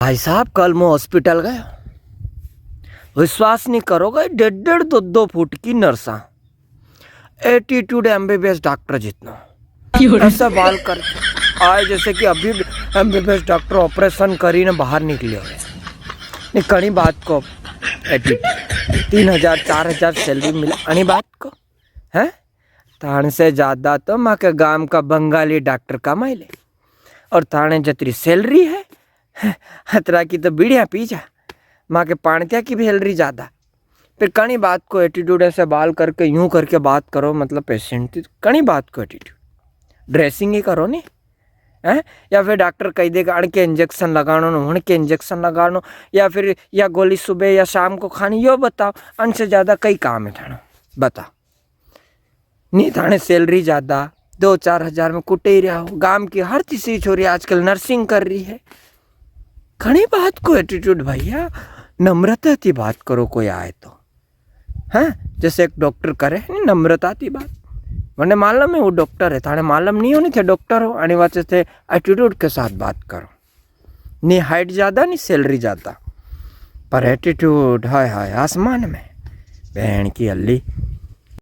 भाई साहब कल मैं हॉस्पिटल गया, विश्वास नहीं करोगे 1.5-2 फुट की नर्सा, एटीट्यूड एमबीबीएस डॉक्टर जितना, ऐसा बाल करके आए जैसे कि अभी एमबीबीएस डॉक्टर ऑपरेशन करी ने बाहर निकले हुए। नहीं कड़ी बात को एटीट्यूड 3,000-4,000 सैलरी मिला अनी बात को है, थाने से ज़्यादा तो माँ के गांव का बंगाली डॉक्टर कमाई ले, और थाने जतरी सैलरी है हतरा की तो बीड़िया पी जा, माँ के पाणतिया की भी सैलरी ज़्यादा। फिर कणी बात को एटीट्यूड ऐसे बाल करके यूं करके बात करो, मतलब पेशेंट कणी बात को एटीट्यूड ड्रेसिंग ही करो नहीं है। या फिर डॉक्टर कह देगा अड़ के इंजेक्शन लगानो उड़ के इंजेक्शन लगानो, या फिर या गोली सुबह या शाम को खानी, यो बताओ अन से ज़्यादा कई काम है थाना बता। नहीं थाने सैलरी ज़्यादा 2-4 हज़ार में कुटे ही रहा हो। गांव की हर तीसरी छोरी आजकल नर्सिंग कर रही है। घनी बात को एटीट्यूड भैया, नम्रता की बात करो कोई आए तो, हाँ जैसे एक डॉक्टर करे नहीं नम्रता की बात। मैंने मालूम है वो डॉक्टर है, थाने मालूम नहीं होनी थे डॉक्टर हो, आने वाचे थे एटीट्यूड के साथ बात करो। नहीं हाइट ज़्यादा नहीं सैलरी ज़्यादा, पर एटीट्यूड हाय हाय आसमान में। बहन की अल्ली